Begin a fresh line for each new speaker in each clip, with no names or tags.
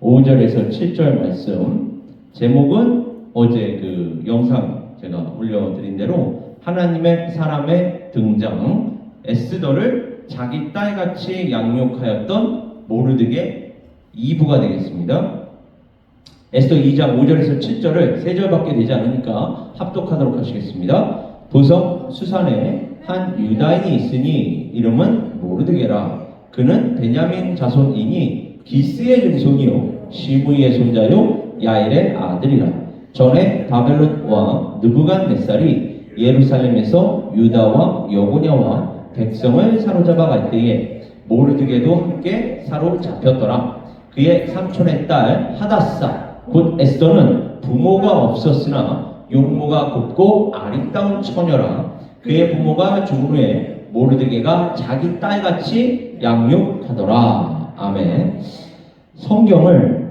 5절에서 7절 말씀, 제목은 어제 그 영상 제가 올려드린 대로 하나님의 사람의 등장, 에스더를 자기 딸같이 양육하였던 모르드게 2부가 되겠습니다. 에스더 2장 5절에서 7절을 3절밖에 되지 않으니까 합독하도록 하시겠습니다. 도성 수산에 한 유다인이 있으니 이름은 모르드게라. 그는 베냐민 자손이니 기스의 증손이요 시므이의 손자요 야일의 아들이라. 전에 바벨론 왕 느부갓네살이 예루살렘에서 유다와 여고냐와 백성을 사로잡아 갈 때에 모르드게도 함께 사로잡혔더라. 그의 삼촌의 딸 하다사 곧 에스더는 부모가 없었으나 용모가 곱고 아리따운 처녀라. 그의 부모가 죽은 후에 모르드게가 자기 딸같이 양육하더라. 아멘. 성경을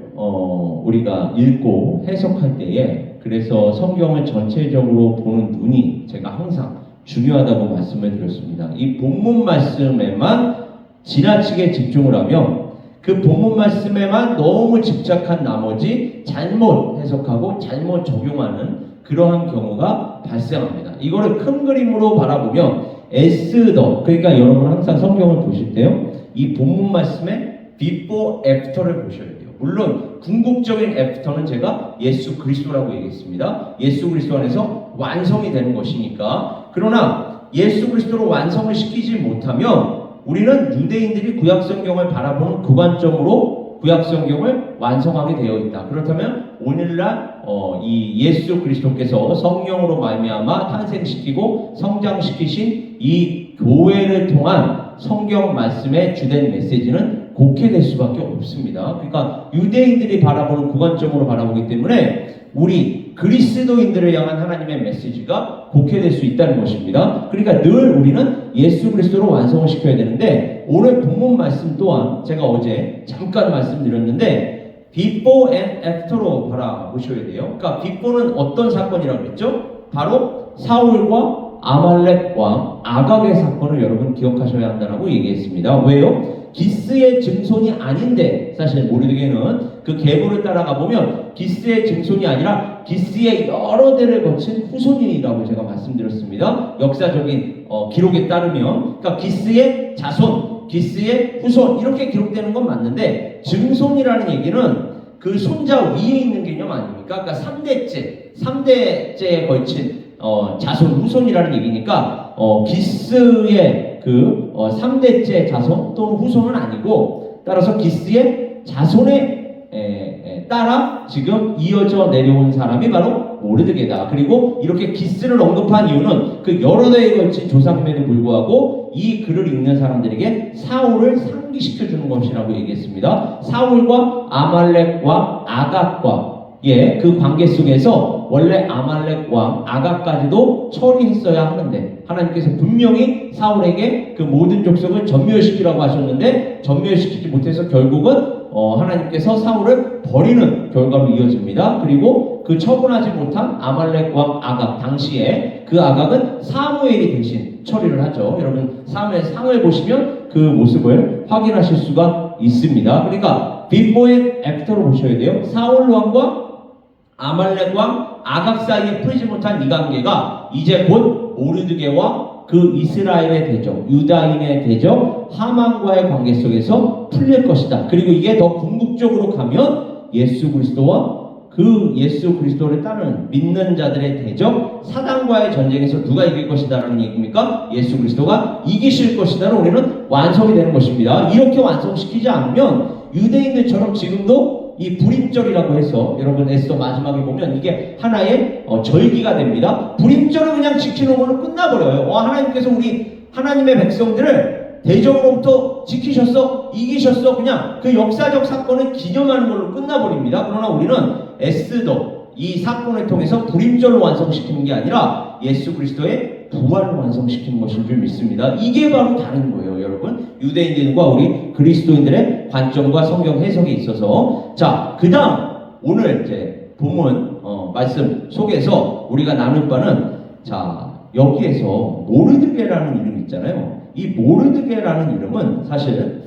우리가 읽고 해석할 때에, 그래서 성경을 전체적으로 보는 눈이 제가 항상 중요하다고 말씀을 드렸습니다. 이 본문 말씀에만 지나치게 집중을 하면 그 본문 말씀에만 너무 집착한 나머지 잘못 해석하고 잘못 적용하는 그러한 경우가 발생합니다. 이거를 큰 그림으로 바라보면 에스더, 그러니까 여러분 항상 성경을 보실 때요, 이 본문 말씀의 before, after를 보셔야 돼요. 물론 궁극적인 애프터는 제가 예수 그리스도라고 얘기했습니다. 예수 그리스도 안에서 완성이 되는 것이니까. 그러나 예수 그리스도로 완성을 시키지 못하면 우리는 유대인들이 구약성경을 바라보는 그 관점으로 구약성경을 완성하게 되어 있다. 그렇다면 오늘날 이 예수 그리스도께서 성령으로 말미암아 탄생시키고 성장시키신 이 교회를 통한 성경 말씀의 주된 메시지는 곡해될 수밖에 없습니다. 그러니까 유대인들이 바라보는 그 관점으로 바라보기 때문에 우리 그리스도인들을 향한 하나님의 메시지가 곡해될 수 있다는 것입니다. 그러니까 늘 우리는 예수 그리스도로 완성을 시켜야 되는데, 오늘 본문 말씀 또한 제가 어제 잠깐 말씀드렸는데 before and after로 바라보셔야 돼요. 그러니까 before는 어떤 사건이라고 했죠? 바로 사울과 아말렉 왕 아각의 사건을 여러분 기억하셔야 한다고 얘기했습니다. 왜요? 기스의 증손이 아닌데, 사실 모르드게는 그 계보를 따라가 보면 기스의 증손이 아니라 기스의 여러 대를 거친 후손이라고 제가 말씀드렸습니다. 역사적인 기록에 따르면, 그러니까 기스의 자손, 기스의 후손 이렇게 기록되는 건 맞는데, 증손이라는 얘기는 그 손자 위에 있는 개념 아닙니까? 그러니까 3대째에 걸친 자손 후손이라는 얘기니까 기스의 그 3대째 자손 또는 후손은 아니고, 따라서 기스의 자손에 따라 지금 이어져 내려온 사람이 바로 모르드게다. 그리고 이렇게 기스를 언급한 이유는 그 여러 대에 걸친 조상임에도 불구하고 이 글을 읽는 사람들에게 사울을 상기시켜주는 것이라고 얘기했습니다. 사울과 아말렉 왕 아각과 그 관계 속에서 원래 아말렉 왕 아각까지도 처리했어야 하는데, 하나님께서 분명히 사울에게 그 모든 족속을 전멸시키라고 하셨는데 전멸시키지 못해서 결국은 하나님께서 사울을 버리는 결과로 이어집니다. 그리고 그 처분하지 못한 아말렉 왕 아각, 당시에 그 아각은 사무엘이 대신 처리를 하죠. 여러분 사무엘 상을 보시면 그 모습을 확인하실 수가 있습니다. 그러니까 before and after로 보셔야 돼요. 사울 왕과 아말렉 왕 아각 사이에 풀지 못한 이 관계가 이제 곧 모르드게와 그 이스라엘의 대적, 유다인의 대적 하만과의 관계 속에서 풀릴 것이다. 그리고 이게 더 궁극적으로 가면 예수 그리스도와 그 예수 그리스도를 따르는 믿는 자들의 대적 사단과의 전쟁에서 누가 이길 것이다라는 얘기입니까? 예수 그리스도가 이기실 것이다로 우리는 완성이 되는 것입니다. 이렇게 완성시키지 않으면 유대인들처럼 지금도 이 불임절이라고 해서, 여러분 에스더 마지막에 보면 이게 하나의 절기가 됩니다. 불임절을 그냥 지키는 걸로 끝나버려요. 하나님께서 우리 하나님의 백성들을 대적으로부터 지키셨어, 이기셨어, 그냥 그 역사적 사건을 기념하는 걸로 끝나버립니다. 그러나 우리는 에스더 이 사건을 통해서 불임절로 완성시키는 게 아니라 예수 그리스도의 부활로 완성시키는 것인 줄 믿습니다. 이게 바로 다른 거예요, 여러분. 유대인들과 우리 그리스도인들의 관점과 성경 해석에 있어서. 자, 그 다음 오늘 이제 본문 말씀 속에서 우리가 나눌 바는, 자, 여기에서 모르드게라는 이름 있잖아요. 이 모르드게라는 이름은 사실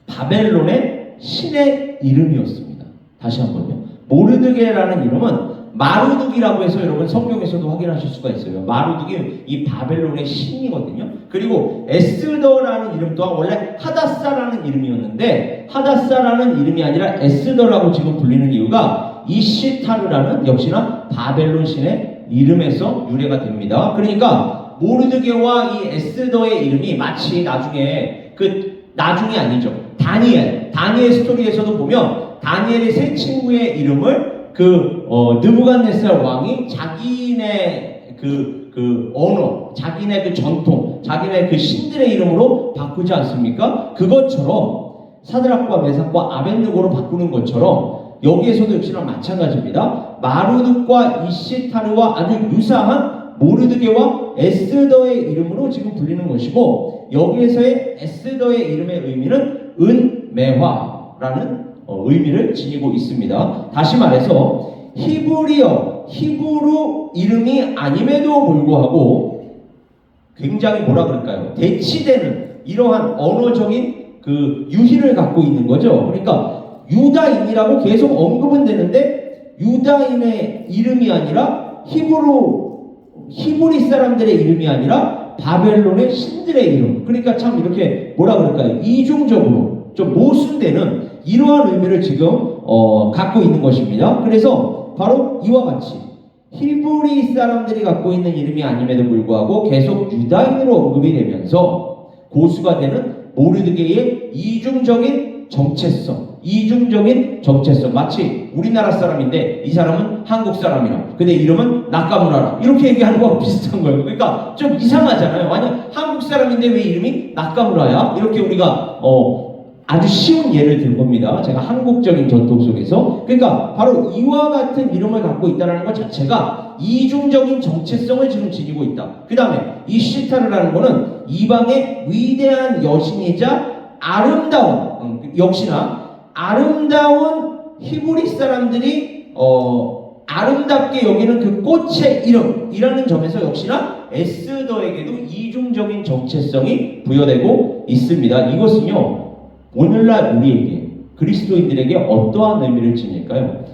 바벨론의 신의 이름이었습니다. 다시 한번요. 모르드게라는 이름은 마루둑이라고 해서 여러분 성경에서도 확인하실 수가 있어요. 마루둑이 이 바벨론의 신이거든요. 그리고 에스더라는 이름 또한 원래 하다사라는 이름이었는데 하다사라는 이름이 아니라 에스더라고 지금 불리는 이유가 이시타르라는 역시나 바벨론 신의 이름에서 유래가 됩니다. 그러니까 모르드게와 이 에스더의 이름이 마치 나중이 아니죠. 다니엘 스토리에서도 보면 다니엘의 세 친구의 이름을 느부갓네살 왕이 자기네 언어, 자기네 전통, 자기네 신들의 이름으로 바꾸지 않습니까? 그것처럼 사드락과 메삭과 아벳느고로 바꾸는 것처럼 여기에서도 역시나 마찬가지입니다. 마루둑과 이시타르와 아주 유사한 모르드게와 에스더의 이름으로 지금 불리는 것이고 여기에서의 에스더의 이름의 의미는 은매화라는 의미를 지니고 있습니다. 다시 말해서 히브루 이름이 아님에도 불구하고 굉장히 뭐라 그럴까요? 대치되는 이러한 언어적인 유희를 갖고 있는 거죠. 그러니까 유다인이라고 계속 언급은 되는데 유다인의 이름이 아니라 히브리 사람들의 이름이 아니라 바벨론의 신들의 이름. 그러니까 참 이렇게 뭐라 그럴까요? 이중적으로 좀 모순되는 이러한 의미를 지금 갖고 있는 것입니다. 그래서 바로 이와 같이 히브리 사람들이 갖고 있는 이름이 아님에도 불구하고 계속 유다인으로 언급이 되면서 고수가 되는 모르드게의 이중적인 정체성, 마치 우리나라 사람인데 이 사람은 한국 사람이라 근데 이름은 나카무라라 이렇게 얘기하는 거하고 비슷한 거예요. 그러니까 좀 이상하잖아요. 만약 한국 사람인데 왜 이름이 나카무라야? 이렇게 우리가 아주 쉬운 예를 든 겁니다. 제가 한국적인 전통 속에서. 그러니까 바로 이와 같은 이름을 갖고 있다는 것 자체가 이중적인 정체성을 지금 지니고 있다. 그 다음에 이 시타르라는 것은 이방의 위대한 여신이자 역시나 아름다운 히브리 사람들이 아름답게 여기는 그 꽃의 이름이라는 점에서 역시나 에스더에게도 이중적인 정체성이 부여되고 있습니다. 이것은요 오늘날 우리에게 그리스도인들에게 어떠한 의미를 지닐까요?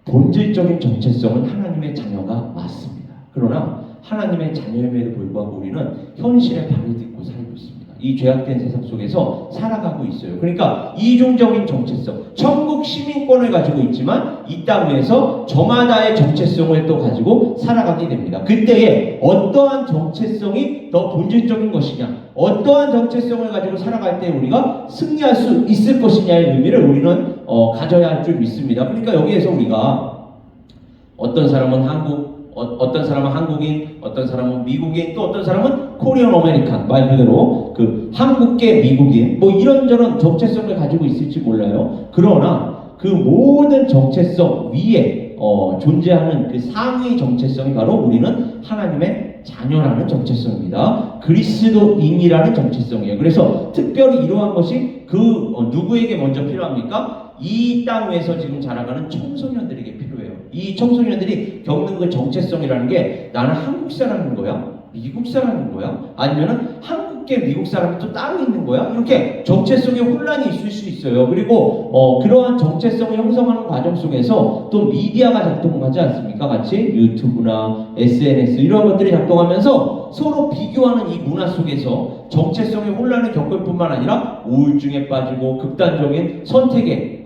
본질적인 정체성은 하나님의 자녀가 맞습니다. 그러나 하나님의 자녀임에도 불구하고 우리는 현실에 발을 딛고 살고 있습니다. 이 죄악된 세상 속에서 살아가고 있어요. 그러니까 이중적인 정체성, 천국 시민권을 가지고 있지만 이 땅 위에서 저마다의 정체성을 또 가지고 살아가게 됩니다. 그때에 어떠한 정체성이 더 본질적인 것이냐, 어떠한 정체성을 가지고 살아갈 때 우리가 승리할 수 있을 것이냐의 의미를 우리는 가져야 할 줄 믿습니다. 그러니까 여기에서 우리가 어떤 사람은 어떤 사람은 한국인, 어떤 사람은 미국인, 또 어떤 사람은 코리안 아메리칸, 말 그대로 한국계 미국인, 이런저런 정체성을 가지고 있을지 몰라요. 그러나 그 모든 정체성 위에 존재하는 그 상위 정체성이 바로 우리는 하나님의 자녀라는 정체성입니다. 그리스도인이라는 정체성이에요. 그래서 특별히 이러한 것이 누구에게 먼저 필요합니까? 이 땅 위에서 지금 자라가는 청소년들에게 필요해요. 이 청소년들이 겪는 그 정체성이라는 게 나는 한국 사람인 거야? 미국 사람인 거야? 아니면은 한국계 미국 사람이 또 따로 있는 거야? 이렇게 정체성의 혼란이 있을 수 있어요. 그리고 그러한 정체성을 형성하는 과정 속에서 또 미디어가 작동하지 않습니까? 같이 유튜브나 SNS 이런 것들이 작동하면서 서로 비교하는 이 문화 속에서 정체성의 혼란을 겪을 뿐만 아니라 우울증에 빠지고 극단적인 선택에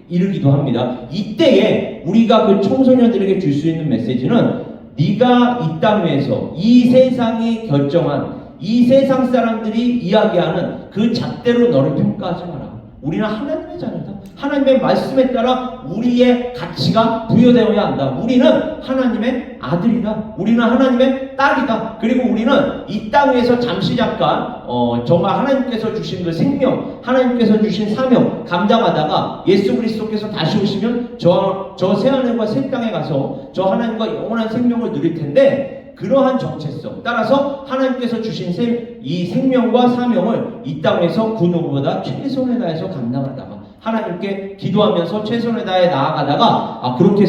이르기도 합니다. 이때에 우리가 그 청소년들에게 줄 수 있는 메시지는 네가 이 땅 위에서 이 세상이 결정한 이 세상 사람들이 이야기하는 그 잣대로 너를 평가하지 마라. 우리는 하나님의 자녀다. 하나님의 말씀에 따라 우리의 가치가 부여되어야 한다. 우리는 하나님의 아들이다. 우리는 하나님의 딸이다. 그리고 우리는 이 땅 위에서 잠시 잠깐 정말 하나님께서 주신 그 생명, 하나님께서 주신 사명 감당하다가 예수 그리스도께서 다시 오시면 저 새하늘과 새 땅에 가서 저 하나님과 영원한 생명을 누릴 텐데 그러한 정체성 따라서 하나님께서 주신 이 생명과 사명을 이 땅에서 그 누구보다 최선을 다해서 감당하다가 하나님께 기도하면서 최선을 다해 나아가다가 그렇게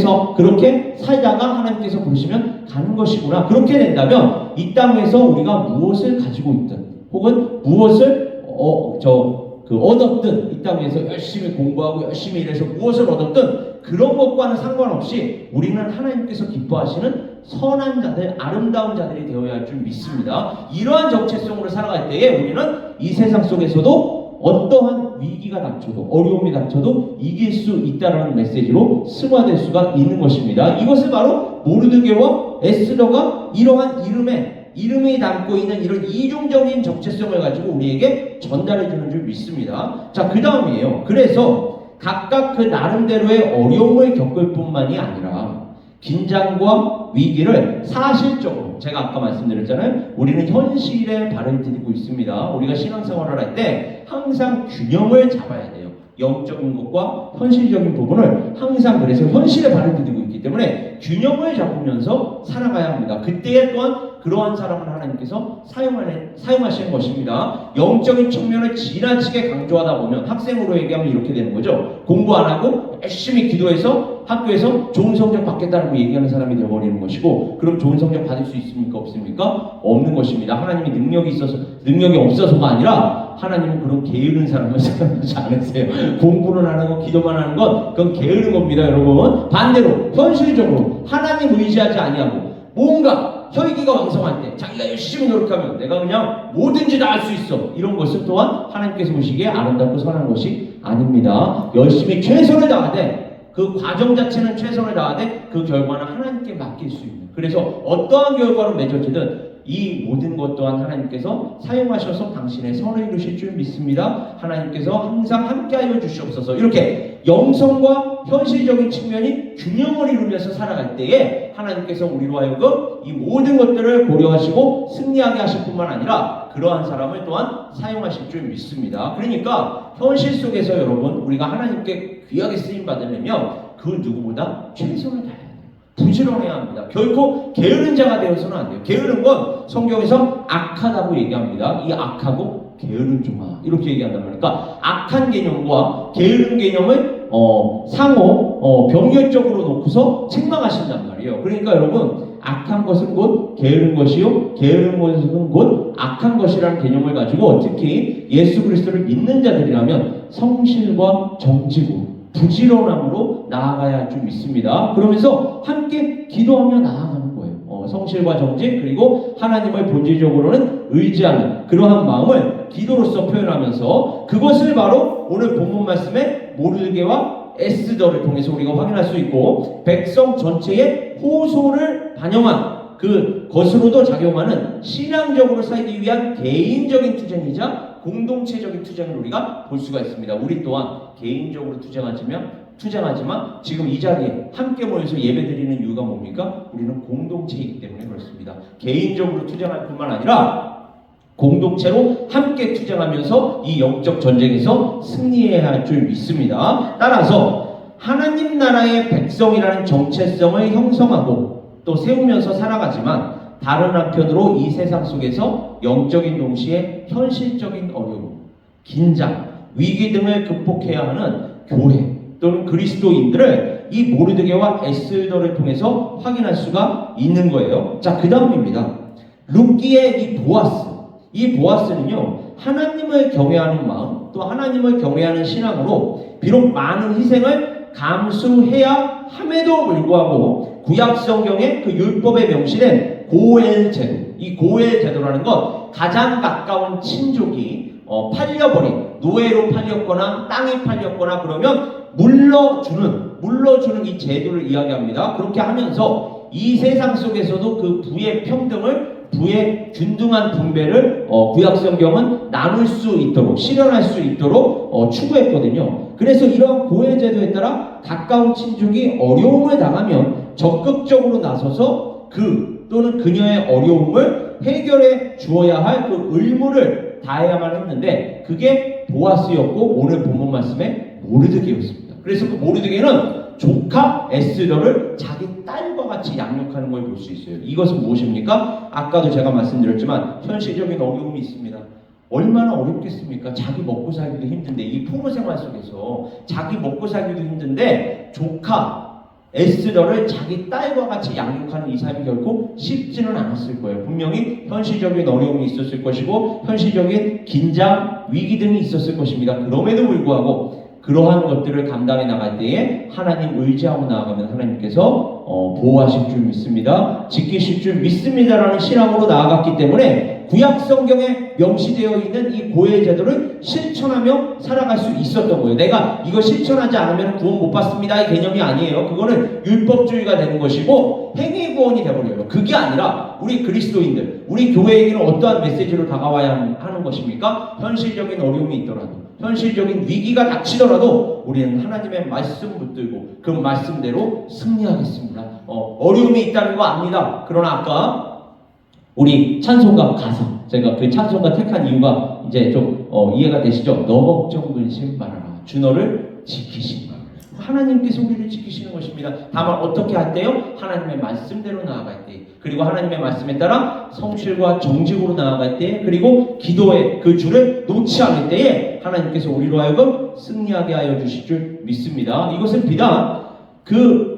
살다가 하나님께서 부르시면 가는 것이구나. 그렇게 된다면 이 땅에서 우리가 무엇을 가지고 있든 혹은 무엇을 얻었든 이 땅에서 열심히 공부하고 열심히 일해서 무엇을 얻었든 그런 것과는 상관없이 우리는 하나님께서 기뻐하시는 선한 자들, 아름다운 자들이 되어야 할 줄 믿습니다. 이러한 정체성으로 살아갈 때에 우리는 이 세상 속에서도 어떠한 위기가 닥쳐도 어려움이 닥쳐도 이길 수 있다는 메시지로 승화될 수가 있는 것입니다. 이것을 바로 모르드게와 에스더가 이러한 이름이 담고 있는 이런 이중적인 정체성을 가지고 우리에게 전달해 주는 줄 믿습니다. 자, 그 다음이에요. 그래서 각각 그 나름대로의 어려움을 겪을 뿐만이 아니라 긴장과 위기를 사실적으로, 제가 아까 말씀드렸잖아요. 우리는 현실에 발을 들이고 있습니다. 우리가 신앙생활을 할 때 항상 균형을 잡아야 돼요. 영적인 것과 현실적인 부분을 항상, 그래서 현실에 발을 들이고 있기 때문에 균형을 잡으면서 살아가야 합니다. 그때에 또한 그러한 사람을 하나님께서 사용하시는 것입니다. 영적인 측면을 지나치게 강조하다 보면 학생으로 얘기하면 이렇게 되는 거죠. 공부 안 하고 열심히 기도해서 학교에서 좋은 성적 받겠다고 얘기하는 사람이 되어버리는 것이고, 그럼 좋은 성적 받을 수 있습니까? 없습니까? 없는 것입니다. 하나님이 능력이 없어서가 아니라 하나님은 그런 게으른 사람을 사랑하지 않으세요. 공부를 안 하고 기도만 하는 건 그건 게으른 겁니다, 여러분. 반대로 현실적으로 하나님 의지하지 아니하고 뭔가 혈기가 왕성할 때 자기가 열심히 노력하면 내가 그냥 뭐든지 다 할 수 있어, 이런 것은 또한 하나님께서 보시기에 아름답고 선한 것이 아닙니다. 열심히 최선을 다하되 그 과정 자체는 최선을 다하되 그 결과는 하나님께 맡길 수 있는, 그래서 어떠한 결과로 맺어지든 이 모든 것 또한 하나님께서 사용하셔서 당신의 선을 이루실 줄 믿습니다. 하나님께서 항상 함께하여 주시옵소서. 이렇게 영성과 현실적인 측면이 균형을 이루면서 살아갈 때에 하나님께서 우리로 하여금 이 모든 것들을 고려하시고 승리하게 하실 뿐만 아니라 그러한 사람을 또한 사용하실 줄 믿습니다. 그러니까 현실 속에서 여러분, 우리가 하나님께 귀하게 쓰임 받으려면 그 누구보다 최선을 다해야 돼요. 부지런해야 합니다. 결코 게으른 자가 되어서는 안 돼요. 게으른 건 성경에서 악하다고 얘기합니다. 이 악하고 게으른 종아, 이렇게 얘기한단 말이에요. 그러니까 악한 개념과 게으른 개념을 상호 병렬적으로 놓고서 책망하신단 말이에요. 그러니까 여러분, 악한 것은 곧 게으른 것이요, 게으른 것은 곧 악한 것이라는 개념을 가지고 특히 예수 그리스도를 믿는 자들이라면 성실과 정직으로 부지런함으로 나아가야 할 줄 믿습니다. 그러면서 함께 기도하며 나아가는 거예요. 성실과 정직, 그리고 하나님을 본질적으로는 의지하는 그러한 마음을 기도로서 표현하면서, 그것을 바로 오늘 본문 말씀에 모르드게와 에스더를 통해서 우리가 확인할 수 있고, 백성 전체의 호소를 반영한 그것으로도 작용하는 신앙적으로 살기 위한 개인적인 투쟁이자 공동체적인 투쟁을 우리가 볼 수가 있습니다. 우리 또한 개인적으로 투쟁하지만 지금 이 자리에 함께 모여서 예배드리는 이유가 뭡니까? 우리는 공동체이기 때문에 그렇습니다. 개인적으로 투쟁할 뿐만 아니라 공동체로 함께 투쟁하면서 이 영적 전쟁에서 승리해야 할 줄 믿습니다. 따라서 하나님 나라의 백성이라는 정체성을 형성하고 또 세우면서 살아가지만, 다른 한편으로 이 세상 속에서 영적인 동시에 현실적인 어려움, 긴장, 위기 등을 극복해야 하는 교회 또는 그리스도인들을 이 모르드게와 에스더를 통해서 확인할 수가 있는 거예요. 자, 그 다음입니다. 룻기의 이 보아스는요, 하나님을 경외하는 마음, 또 하나님을 경외하는 신앙으로 비록 많은 희생을 감수해야 함에도 불구하고 구약 성경의 그 율법에 명시된 고엘 제도, 이 고엘 제도라는 것, 가장 가까운 친족이 팔려버린, 노예로 팔렸거나 땅이 팔렸거나 그러면 물러주는 이 제도를 이야기합니다. 그렇게 하면서 이 세상 속에서도 그 부의 평등을, 부의 균등한 분배를 구약 성경은 나눌 수 있도록, 실현할 수 있도록 추구했거든요. 그래서 이런 고해 제도에 따라 가까운 친족이 어려움을 당하면 적극적으로 나서서 또는 그녀의 어려움을 해결해 주어야 할 그 의무를 다해야만 했는데, 그게 보아스였고 오늘 본문 말씀에 모르드게였습니다. 그래서 그 모르드게는 조카 에스더를 자기 딸과 같이 양육하는 걸 볼 수 있어요. 이것은 무엇입니까? 아까도 제가 말씀드렸지만 현실적인 어려움이 있습니다. 얼마나 어렵겠습니까? 자기 먹고 살기도 힘든데, 이 포로 생활 속에서 자기 먹고 살기도 힘든데 조카, 에스더를 자기 딸과 같이 양육하는 이 삶이 결코 쉽지는 않았을 거예요. 분명히 현실적인 어려움이 있었을 것이고 현실적인 긴장, 위기 등이 있었을 것입니다. 그럼에도 불구하고 그러한 것들을 감당해 나갈 때에 하나님 의지하고 나아가면 하나님께서 보호하실 줄 믿습니다. 지키실 줄 믿습니다라는 신앙으로 나아갔기 때문에 구약 성경에 명시되어 있는 이 고해 제도를 실천하며 살아갈 수 있었던 거예요. 내가 이거 실천하지 않으면 구원 못 받습니다. 이 개념이 아니에요. 그거는 율법주의가 되는 것이고 행위 구원이 되어버려요. 그게 아니라 우리 그리스도인들, 우리 교회에게는 어떠한 메시지로 다가와야 하는 것입니까? 현실적인 어려움이 있더라도, 현실적인 위기가 닥치더라도 우리는 하나님의 말씀 붙들고 그 말씀대로 승리하겠습니다. 어려움이 있다는 거 압니다. 그러나 아까 우리 찬송가 가사, 제가 그 찬송가 택한 이유가 이제 좀 이해가 되시죠? 너 걱정 근심 말아라. 주 너를 지키시니. 하나님께서 우리를 지키시는 것입니다. 다만 어떻게 할 때요? 하나님의 말씀대로 나아갈 때, 그리고 하나님의 말씀에 따라 성실과 정직으로 나아갈 때, 그리고 기도의 그 줄을 놓지 않을 때에 하나님께서 우리로 하여금 승리하게 하여 주실 줄 믿습니다. 이것은 비단 그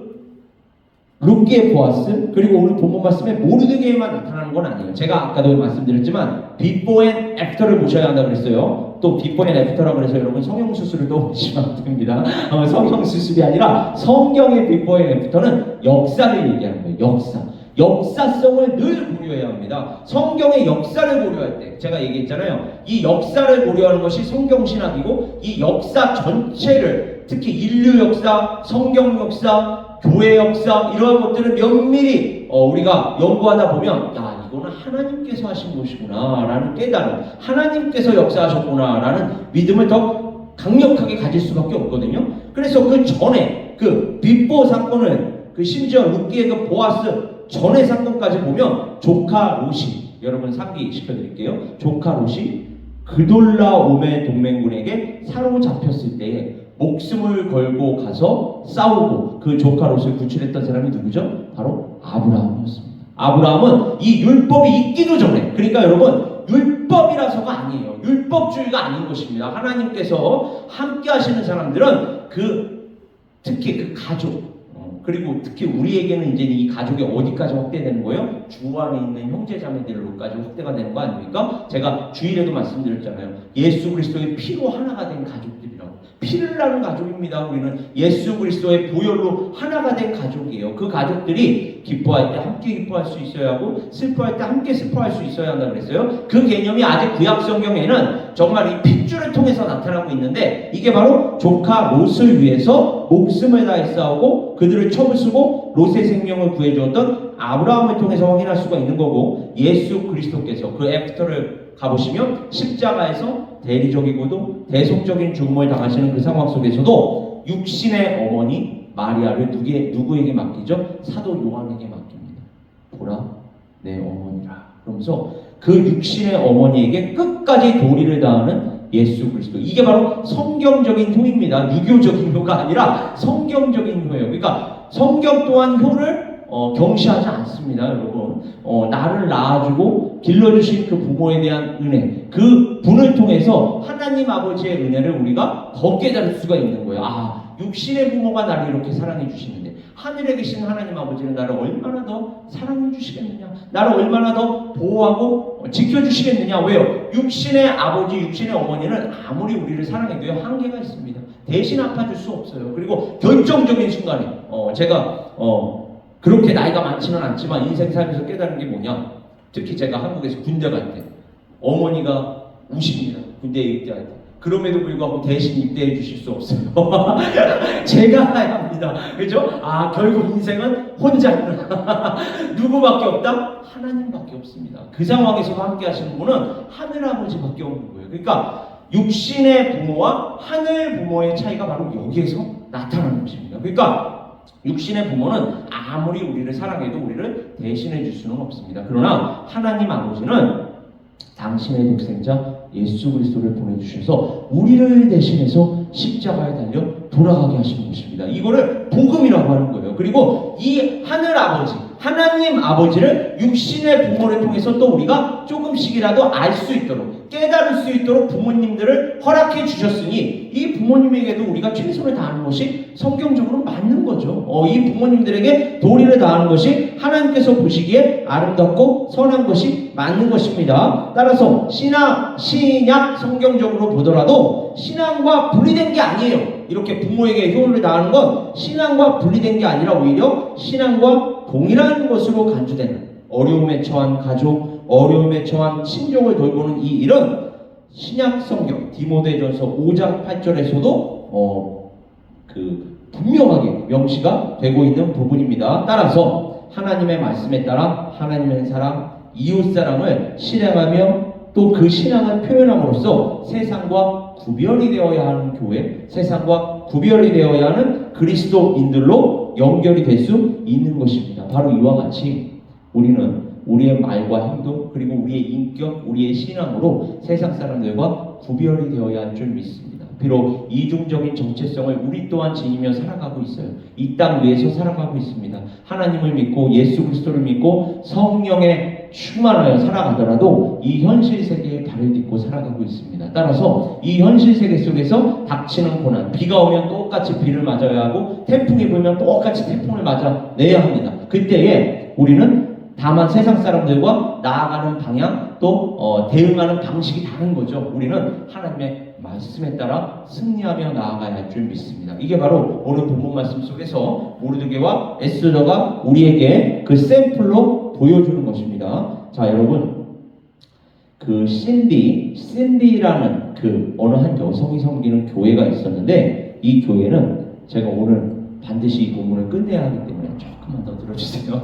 룻기의 보아스, 그리고 오늘 본문 말씀에 모르드게에만 나타나는 건 아니에요. 제가 아까도 말씀드렸지만 비포 앤 애프터를 보셔야 한다고 그랬어요. 또 비포 앤 애프터라고 그래서 여러분 성형수술을 또 보시면 안 됩니다. 성형수술이 아니라 성경의 비포 앤 애프터는 역사를 얘기하는 거예요. 역사. 역사성을 늘 고려해야 합니다. 성경의 역사를 고려할 때 제가 얘기했잖아요. 이 역사를 고려하는 것이 성경신학이고 이 역사 전체를, 특히 인류 역사, 성경 역사, 교회 역사, 이러한 것들을 면밀히 우리가 연구하다 보면 야, 이거는 하나님께서 하신 것이구나 라는 깨달음, 하나님께서 역사하셨구나 라는 믿음을 더 강력하게 가질 수밖에 없거든요. 그래서 그 전에 그 빅보 사건을, 그 심지어 룻기의 그 보아스 전의 사건까지 보면 조카 롯이, 여러분 상기시켜드릴게요. 조카 롯이 그돌라오메 동맹군에게 사로잡혔을 때에 목숨을 걸고 가서 싸우고 그 조카 롯을 구출했던 사람이 누구죠? 바로 아브라함이었습니다. 아브라함은 이 율법이 있기도 전에, 그러니까 여러분 율법이라서가 아니에요. 율법주의가 아닌 것입니다. 하나님께서 함께 하시는 사람들은 특히 그 가족, 그리고 특히 우리에게는 이제 이 가족이 어디까지 확대되는 거예요? 주 안에 있는 형제자매들로까지 확대가 되는 거 아닙니까? 제가 주일에도 말씀드렸잖아요. 예수 그리스도의 피로 하나가 된 가족들이라고. 피를 나눈 가족입니다. 우리는 예수 그리스도의 보혈로 하나가 된 가족이에요. 그 가족들이 기뻐할 때 함께 기뻐할 수 있어야 하고 슬퍼할 때 함께 슬퍼할 수 있어야 한다 그랬어요. 그 개념이 아직 구약 성경에는 정말 이 핏줄을 통해서 나타나고 있는데, 이게 바로 조카 롯을 위해서 목숨을 다해 싸우고 그들을 첩을 쓰고 롯의 생명을 구해주었던 아브라함을 통해서 확인할 수가 있는 거고, 예수 그리스도께서 그 애프터를 가보시면 십자가에서 대리적이고도 대속적인 죽음을 당하시는 그 상황 속에서도 육신의 어머니 마리아를 누구에게 맡기죠? 사도 요한에게 맡깁니다. 보라 내 어머니라. 그러면서 그 육신의 어머니에게 끝까지 도리를 다하는 예수 그리스도. 이게 바로 성경적인 효입니다. 유교적인 효가 아니라 성경적인 효예요. 그러니까 성경 또한 효를 경시하지 않습니다, 여러분. 나를 낳아주고 길러주신 그 부모에 대한 은혜, 그 분을 통해서 하나님 아버지의 은혜를 우리가 더 깨달을 수가 있는 거예요. 아, 육신의 부모가 나를 이렇게 사랑해 주시는데 하늘에 계신 하나님 아버지는 나를 얼마나 더 사랑해 주시겠느냐, 나를 얼마나 더 보호하고 지켜주시겠느냐. 왜요? 육신의 아버지, 육신의 어머니는 아무리 우리를 사랑해도요 한계가 있습니다. 대신 아파줄 수 없어요. 그리고 결정적인 순간에 제가 그렇게 나이가 많지는 않지만 인생 살면서 깨달은 게 뭐냐, 특히 제가 한국에서 군대 갈 때 어머니가 우십니다. 군대에 입대할 때. 그럼에도 불구하고 대신 입대해 주실 수 없어요. 제가 해야 합니다. 그죠? 아, 결국 인생은 혼자 있다. 누구밖에 없다? 하나님밖에 없습니다. 그 상황에서 함께 하시는 분은 하늘아버지밖에 없는 거예요. 그러니까 육신의 부모와 하늘 부모의 차이가 바로 여기에서 나타나는 것입니다. 그러니까 육신의 부모는 아무리 우리를 사랑해도 우리를 대신해 줄 수는 없습니다. 그러나 하나님 아버지는 당신의 독생자 예수 그리스도를 보내주셔서 우리를 대신해서 십자가에 달려 돌아가게 하시는 것입니다. 이거를 복음이라고 하는 거예요. 그리고 이 하늘 아버지, 하나님 아버지를 육신의 부모를 통해서 또 우리가 조금씩이라도 알 수 있도록, 깨달을 수 있도록 부모님들을 허락해 주셨으니 이 부모님에게도 우리가 최선을 다하는 것이 성경적으로 맞는 거죠. 이 부모님들에게 도리를 다하는 것이 하나님께서 보시기에 아름답고 선한 것이 맞는 것입니다. 따라서 신약 성경적으로 보더라도 신앙과 분리된 게 아니에요. 이렇게 부모에게 효를 다하는 건 신앙과 분리된 게 아니라 오히려 신앙과 동일한 것으로 간주되는, 어려움에 처한 가족, 어려움에 처한 친족을 돌보는 이 일은 신약 성경 디모데전서 5장 8절에서도 분명하게 명시가 되고 있는 부분입니다. 따라서 하나님의 말씀에 따라 하나님의 사랑, 이웃 사랑을 실행하며 또 그 신앙을 표현함으로써 세상과 구별이 되어야 하는 교회, 세상과 구별이 되어야 하는 그리스도인들로 연결이 될 수 있는 것입니다. 바로 이와 같이 우리는 우리의 말과 행동, 그리고 우리의 인격, 우리의 신앙으로 세상 사람들과 구별이 되어야 할 줄 믿습니다. 비록 이중적인 정체성을 우리 또한 지니며 살아가고 있어요. 이 땅 위에서 살아가고 있습니다. 하나님을 믿고 예수 그리스도를 믿고 성령에 충만하여 살아가더라도 이 현실 세계에 발을 딛고 살아가고 있습니다. 따라서 이 현실 세계 속에서 닥치는 고난, 비가 오면 똑같이 비를 맞아야 하고 태풍이 불면 똑같이 태풍을 맞아내야 합니다. 그때에 우리는 다만 세상 사람들과 나아가는 방향 또 대응하는 방식이 다른 거죠. 우리는 하나님의 말씀에 따라 승리하며 나아가야 할 줄 믿습니다. 이게 바로 오늘 본문 말씀 속에서 모르드게와 에스더가 우리에게 그 샘플로 보여주는 것입니다. 자, 여러분, 그 신디라는 그 어느 한 여성이 섬기는 교회가 있었는데 이 교회는 제가 오늘 반드시 이 본문을 끝내야 하기 때문에 조금만 더 들어주세요.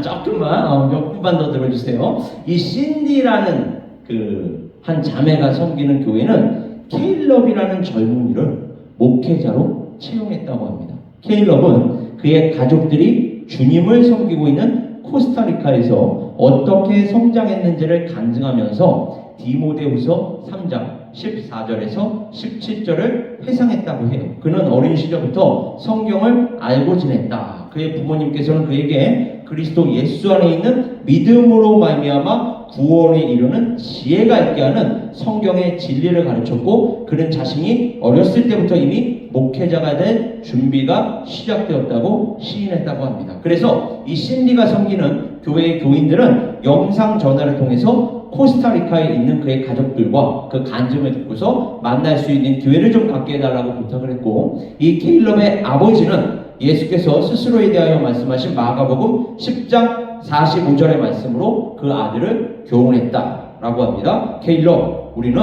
조금만 몇 분만 더 들어주세요. 이 신디라는 그 한 자매가 섬기는 교회는 케일럽이라는 젊은이를 목회자로 채용했다고 합니다. 케일럽은 그의 가족들이 주님을 섬기고 있는 코스타리카에서 어떻게 성장했는지를 간증하면서 디모데후서 3장 14절에서 17절을 회상했다고 해요. 그는 어린 시절부터 성경을 알고 지냈다. 그의 부모님께서는 그에게 그리스도 예수 안에 있는 믿음으로 말미암아 구원에 이르는 지혜가 있게 하는 성경의 진리를 가르쳤고 그는 자신이 어렸을 때부터 이미 목회자가 될 준비가 시작되었다고 시인했다고 합니다. 그래서 이 신디가 섬기는 교회의 교인들은 영상 전화를 통해서 코스타리카에 있는 그의 가족들과 그 간증을 듣고서 만날 수 있는 기회를 좀 갖게 해달라고 부탁을 했고, 이 케일럽의 아버지는 예수께서 스스로에 대하여 말씀하신 마가복음 10장 45절의 말씀으로 그 아들을 교훈했다라고 합니다. 케일럽, 우리는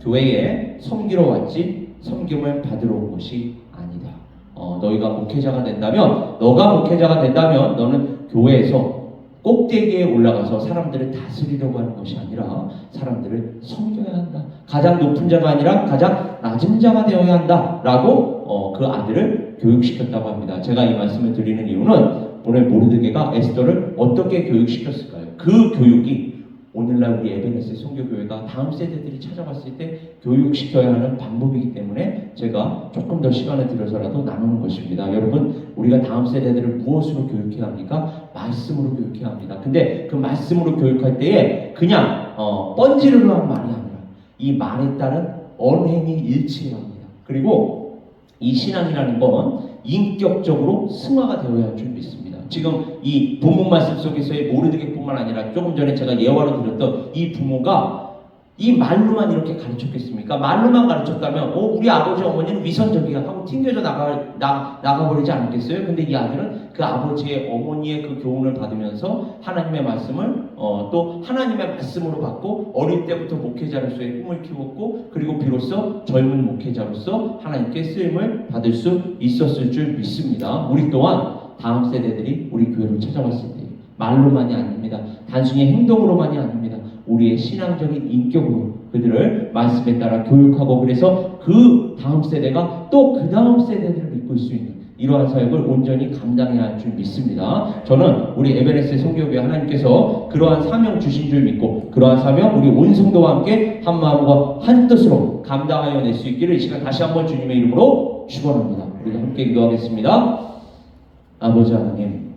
교회에 섬기러 왔지 섬김을 받으러 온 것이 아니다. 너가 목회자가 된다면 너는 교회에서 꼭대기에 올라가서 사람들을 다스리려고 하는 것이 아니라 사람들을 섬겨야 한다. 가장 높은 자가 아니라 가장 낮은 자가 되어야 한다 라고 그 아들을 교육시켰다고 합니다. 제가 이 말씀을 드리는 이유는 오늘 모르드게가 에스더를 어떻게 교육시켰을까요? 그 교육이 오늘날 우리 에베네스 선교교회가 다음 세대들이 찾아왔을 때 교육시켜야 하는 방법이기 때문에 제가 조금 더 시간을 들여서라도 나누는 것입니다. 여러분, 우리가 다음 세대들을 무엇으로 교육해야 합니까? 말씀으로 교육해야 합니다. 근데 그 말씀으로 교육할 때에 그냥 뻔지르르 한 말이 아니라 이 말에 따른 언행이 일치해야 합니다. 그리고 이 신앙이라는 건 인격적으로 승화가 되어야 할 줄 믿습니다. 지금 이 본문 말씀 속에서의 모르드게뿐만 아니라 조금 전에 제가 예화로 드렸던 이 부모가 이 말로만 이렇게 가르쳤겠습니까? 말로만 가르쳤다면 우리 아버지 어머니는 위선적이야 하고 튕겨져 나가버리지 않겠어요? 근데 이 아들은 그 아버지의 어머니의 그 교훈을 받으면서 하나님의 말씀을 또 하나님의 말씀으로 받고 어릴 때부터 목회자로서의 꿈을 키웠고 그리고 비로소 젊은 목회자로서 하나님께 쓰임을 받을 수 있었을 줄 믿습니다. 우리 또한 다음 세대들이 우리 교회를 찾아왔을 때 말로만이 아닙니다. 단순히 행동으로만이 아닙니다. 우리의 신앙적인 인격으로 그들을 말씀에 따라 교육하고 그래서 그 다음 세대가 또 그 다음 세대들을 이끌 수 있는 이러한 사역을 온전히 감당해야 할 줄 믿습니다. 저는 우리 에베레스트 선교회 하나님께서 그러한 사명 주신 줄 믿고 그러한 사명 우리 온 성도와 함께 한 마음과 한 뜻으로 감당하여 낼 수 있기를 이 시간 다시 한번 주님의 이름으로 축원합니다. 우리 함께 기도하겠습니다. 아버지 하나님,